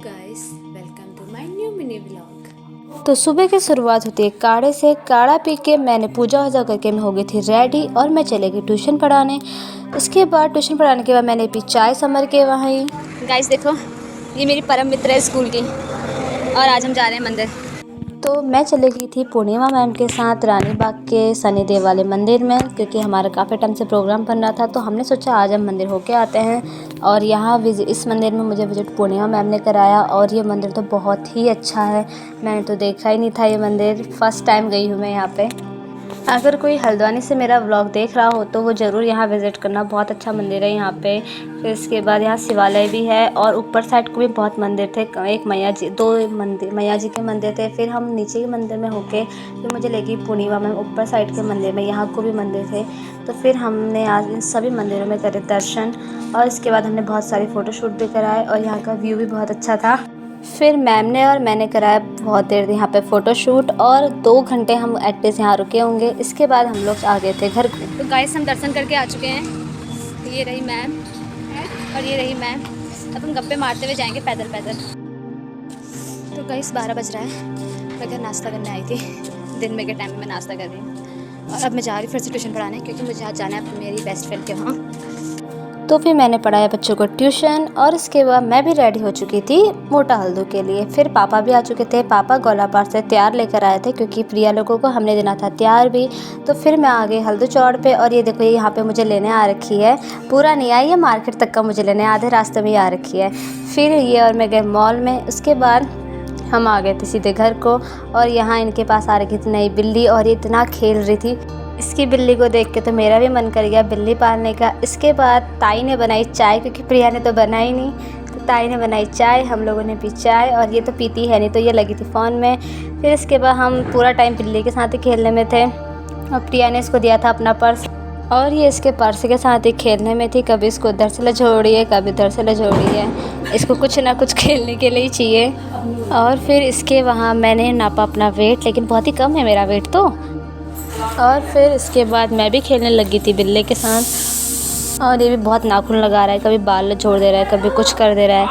Guys, welcome to my new mini vlog. तो सुबह की शुरुआत होती है काढ़े से। काढ़ा पी के मैंने पूजा वूजा करके मैं हो गई थी रेडी और मैं चले गई ट्यूशन पढ़ाने। इसके बाद ट्यूशन पढ़ाने के बाद मैंने पी चाय समर के वहीं। गाइस देखो, ये मेरी परम मित्र है स्कूल की और आज हम जा रहे हैं मंदिर। तो मैं चली गई थी पूर्णिमा मैम के साथ रानी बाग के शनिदेव वाले मंदिर में, क्योंकि हमारा काफ़ी टाइम से प्रोग्राम बन रहा था। तो हमने सोचा आज हम मंदिर होके आते हैं। और यहाँ इस मंदिर में मुझे विजिट पूर्णिमा मैम ने कराया और ये मंदिर तो बहुत ही अच्छा है। मैंने तो देखा ही नहीं था ये मंदिर, फर्स्ट टाइम गई हूँ मैं यहाँ पे। अगर कोई हल्द्वानी से मेरा व्लॉग देख रहा हो तो वो ज़रूर यहाँ विज़िट करना, बहुत अच्छा मंदिर है यहाँ पे। फिर इसके बाद यहाँ शिवालय भी है और ऊपर साइड को भी बहुत मंदिर थे। एक मैया जी, दो मंदिर मैया जी के मंदिर थे। फिर हम नीचे के मंदिर में होके फिर मुझे लगी पूर्णिमा में ऊपर साइड के मंदिर में, यहाँ को भी मंदिर थे। तो फिर हमने आज इन सभी मंदिरों में करे दर्शन और इसके बाद हमने बहुत सारी फ़ोटोशूट भी कराए और यहाँ का व्यू भी बहुत अच्छा था। फिर मैम ने और मैंने कराया बहुत देर यहाँ पे फ़ोटोशूट और 2 घंटे हम एटलीस्ट यहाँ रुके होंगे। इसके बाद हम लोग आ गए थे घर को। तो गाइस हम दर्शन करके आ चुके हैं। ये रही मैम और ये रही मैम। अब हम गप्पे मारते हुए जाएंगे पैदल पैदल। तो गाइस 12 बज रहा है। मैं घर नाश्ता करने आई थी, दिन में के टाइम में मैं नाश्ता कर रही हूँ और अब मैं जा रही फिर से ट्यूशन पढ़ाने, क्योंकि मुझे आज जाना है मेरी बेस्ट फ्रेंड के वहाँ। तो फिर मैंने पढ़ाया बच्चों को ट्यूशन और इसके बाद मैं भी रेडी हो चुकी थी मोटा हल्दू के लिए। फिर पापा भी आ चुके थे। पापा गोलापार से तैयार लेकर आए थे, क्योंकि प्रिया लोगों को हमने देना था तैयार भी। तो फिर मैं आ गई हल्दू चौड़ पे और ये देखो, ये यहाँ पे मुझे लेने आ रखी है। पूरा नहीं आई है, मार्केट तक का मुझे लेने आधे रास्ते में ही आ रखी है। फिर ये और मैं गए मॉल में। उसके बाद हम आ गए थे सीधे घर को और यहाँ इनके पास आ रखी थी नई बिल्ली और ये इतना खेल रही थी। इसकी बिल्ली को देख के तो मेरा भी मन कर गया बिल्ली पालने का। इसके बाद ताई ने बनाई चाय, क्योंकि प्रिया ने तो बनाई नहीं, तो ताई ने बनाई चाय। हम लोगों ने पी चाय और ये तो पीती है नहीं, तो ये लगी थी फ़ोन में। फिर इसके बाद हम पूरा टाइम बिल्ली के साथ ही खेलने में थे और प्रिया ने इसको दिया था अपना पर्स और ये इसके पर्स के साथ ही खेलने में थी। कभी इसको उधर से लझोड़ी है, कभी उधर से लझोड़ी है। इसको कुछ ना कुछ खेलने के लिए ही चाहिए। और फिर इसके वहाँ मैंने नापा अपना वेट, लेकिन बहुत ही कम है मेरा वेट तो। और फिर इसके बाद मैं भी खेलने लगी थी बिल्ली के साथ और ये भी बहुत नाखून लगा रहा है, कभी बाल छोड़ दे रहा है, कभी कुछ कर दे रहा है।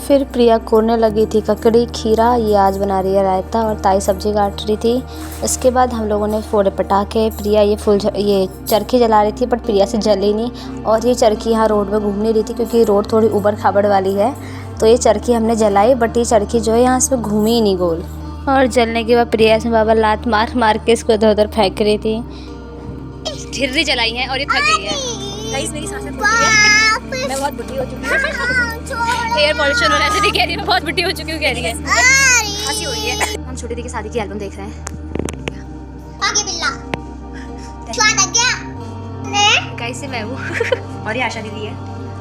फिर प्रिया कोरने लगी थी ककड़ी खीरा, ये आज बना रही है रायता और ताई सब्जी काट रही थी। इसके बाद हम लोगों ने फोड़े पटाखे। प्रिया ये चरखी जला रही थी, बट प्रिया से जली नहीं। और ये चरखी यहाँ रोड में घूम नहीं रही थी, क्योंकि रोड थोड़ी उबड़ खाबड़ वाली है। तो ये चरखी हमने जलाई, बट ये चरखी जो है यहाँ इसमें घूमी ही नहीं गोल। और जलने के बाद प्रिया से बाबा लात मार मार के इसको इधर उधर फेंक रही थी। ठिर्री जलाई है और ये थक गई है। गाइस मेरी सांसें फूल रही है, मैं बहुत बुढ़ी हो चुकी हूँ। एयर पॉल्यूशन हो रहा है, ऐसे नहीं कह रही, मैं बहुत बुढ़ी हो चुकी हूँ कह रही है। हंसी हो रही है। हम छोटी दी की शादी की एल्बम देख रहे हैं। आगे बिल्ला स्वाद आ गया। गाइस ये मैं हूँ और ये आशा दीदी है।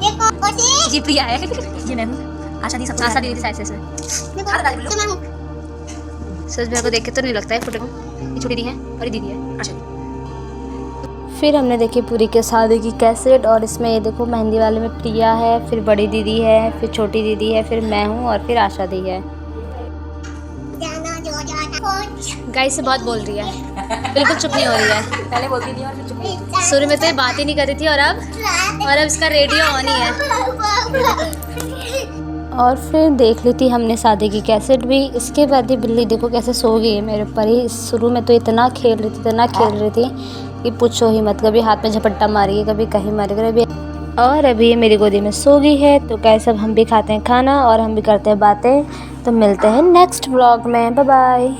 ये कौन सी? ये प्रिया है। ये मैं हूँ। आशा दीदी साइड से मैं हूँ। सच भैया को देख के तो नहीं लगता है फोटो में ये छोटी दी है और ये दीदी है आशा दी। फिर हमने देखी पूरी के शादी की कैसेट और इसमें ये देखो मेहंदी वाले में प्रिया है, फिर बड़ी दीदी है, फिर छोटी दीदी है, फिर मैं हूँ और फिर आशा दी है। गाइस से बहुत बोल रही है, बिल्कुल चुप नहीं हो रही है। पहले बोलती थी और फिर चुप नहीं होती थी। शुरू में तो ये बात ही नहीं कर रही थी और अब इसका रेडियो ऑन ही है। और फिर देख ली थी हमने शादी की कैसेट भी। इसके बाद ही बिल्ली देखो कैसे सो गई है मेरे ऊपर ही। शुरू में तो इतना खेल रही थी कि पूछो ही मत। कभी हाथ में झपट्टा मारी है, कभी कहीं मारी, कभी। और अभी ये मेरी गोदी में सो गई है। तो गाइस अब हम भी खाते हैं खाना और हम भी करते हैं बातें। तो मिलते हैं नेक्स्ट व्लॉग में। Bye bye.